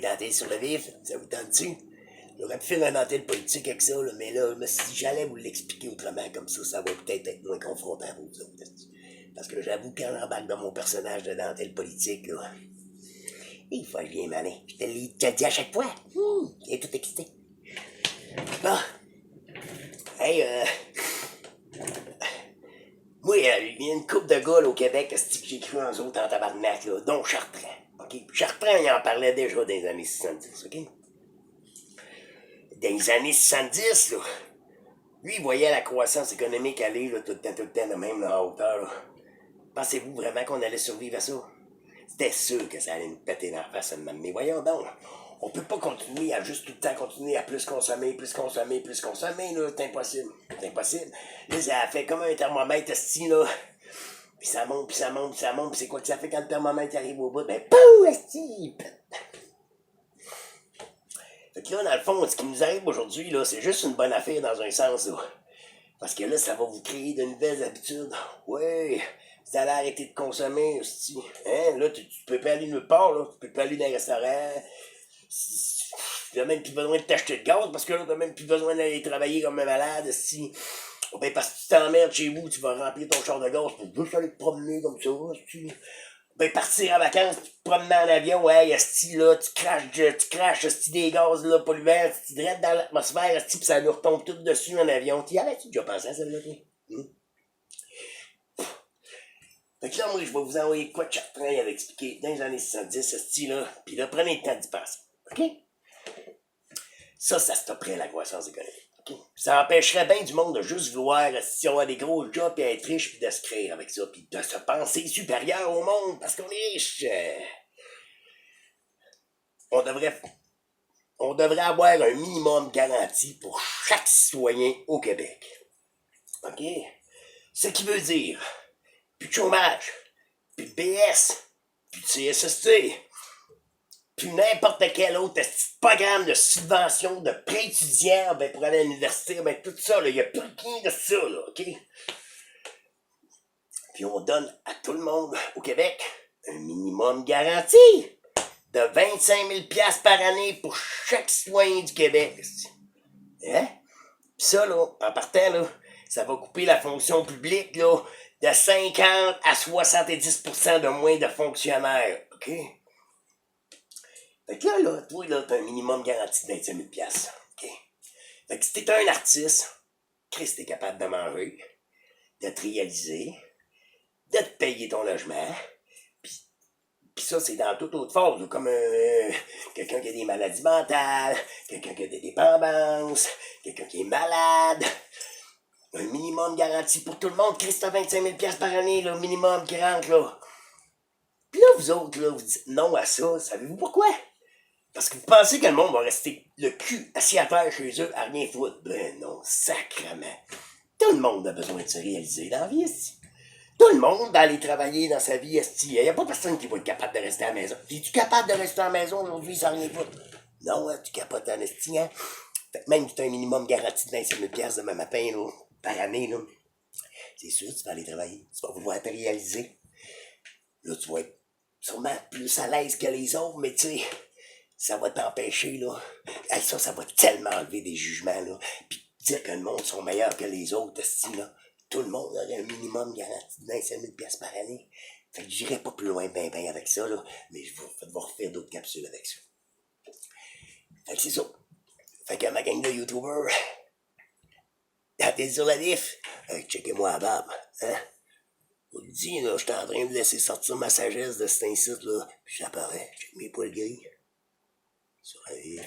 Un dentelle sur le vif, ça vous tente-tu? J'aurais pu faire un dentelle politique avec ça, là, mais là, si j'allais vous l'expliquer autrement comme ça va peut-être être moins confrontant pour vous autres. Parce que j'avoue, quand j'embarque dans mon personnage de dentelle politique, là, il faut que je viens malin. Je te l'ai déjà dit à chaque fois. Il est tout excité. Bon. Hey, moi, il y a une couple de gars là, au Québec que j'ai cru en autres en tabarnak, là, dont Chartrand. OK? Chartrand, il en parlait déjà dans les années 70, OK? Dans les années 70, là, lui, il voyait la croissance économique aller là, tout le temps, de même là, à hauteur. Là. Pensez-vous vraiment qu'on allait survivre à ça? C'était sûr que ça allait nous péter dans la face à un moment. Mais voyons donc, on peut pas continuer à juste tout le temps continuer à plus consommer, là. C'est impossible. C'est impossible. Là, ça fait comme un thermomètre, esti, là. Puis ça monte, puis ça monte, puis ça monte, puis c'est quoi que ça fait quand le thermomètre arrive au bout? Ben, pouf, esti, il pète. Fait que là, dans le fond, ce qui nous arrive aujourd'hui, là, c'est juste une bonne affaire dans un sens, là. Parce que là, ça va vous créer de nouvelles habitudes. Ouais, vous allez arrêter de consommer, esti. Hein, là, tu peux pas aller nulle part, là. Tu peux pas aller dans un restaurant. Tu n'as même plus besoin de t'acheter de gaz, parce que là, tu n'as même plus besoin d'aller travailler comme un malade, esti. Ben, parce que tu t'emmerdes chez vous, tu vas remplir ton char de gaz pour juste aller te promener comme ça, esti. Ben, partir en vacances, tu te promener en avion, ouais, esti, là, tu craches, esti, des gaz, là, polluants, tu drettes dans l'atmosphère, esti, pis ça nous retombe tout dessus en avion. Tu y avais-tu déjà pensé à celle-là, toi? Fait que là, moi, je vais vous envoyer quoi de Chartrand il avait expliqué dans les années 70, esti, là, pis là, prenez le temps d'y penser, OK? Ça stopperait la croissance économique. Okay? Ça empêcherait bien du monde de juste vouloir si on a des gros jobs et être riche puis de se créer avec ça puis de se penser supérieur au monde parce qu'on est riche. On devrait avoir un minimum garanti pour chaque citoyen au Québec. OK? Ce qui veut dire plus de chômage, plus de BS, plus de CSST, puis n'importe quel autre programme de subvention, de prêt étudiant, ben pour aller à l'université, ben tout ça, il n'y a plus rien de ça, là, OK? Puis on donne à tout le monde au Québec un minimum garanti de 25 000 $ par année pour chaque citoyen du Québec. Hein? Puis ça, là, en partant, là, ça va couper la fonction publique, là, de 50 à 70% de moins de fonctionnaires, OK? Fait que là, toi, là, t'as un minimum garanti de 25 000 $. OK? Fait que si t'es un artiste, Chris, t'es capable de manger, de te réaliser, de te payer ton logement, pis ça, c'est dans toute autre forme, comme quelqu'un qui a des maladies mentales, quelqu'un qui a des dépendances, quelqu'un qui est malade. Un minimum garanti pour tout le monde. Chris, t'as 25 000 $ par année, là, minimum qui rentre, là. Puis là, vous autres, là, vous dites non à ça. Savez-vous pourquoi? Parce que vous pensez que le monde va rester le cul assis à terre chez eux à rien foutre. Ben non, sacrement. Tout le monde a besoin de se réaliser dans la vie, esti. Tout le monde va aller travailler dans sa vie, esti. Il n'y a pas personne qui va être capable de rester à la maison. Es-tu capable de rester à la maison aujourd'hui sans rien foutre? Non, hein, tu capotes en esti, hein? Fait que même si tu as un minimum garanti de 25 000 $ demain matin, là, par année, là, c'est sûr, tu vas aller travailler. Tu vas pouvoir te réaliser. Là, tu vas être sûrement plus à l'aise que les autres, mais tu sais, ça va t'empêcher, là. Hey, ça va tellement enlever des jugements, là. Puis dire que le monde sont meilleurs que les autres, esti, là. Tout le monde aurait un minimum garanti de 25 000 $ par année. Fait que j'irai pas plus loin ben avec ça, là. Mais je vais refaire d'autres capsules avec ça. Fait que c'est ça. Fait que ma gang de YouTubers, t'es sur la vif. Checkez-moi à barbe, hein. Je vous le dis, là, j'étais en train de laisser sortir ma sagesse de cet incite, là. Puis j'apparais, check mes poils gris. Sur la vif.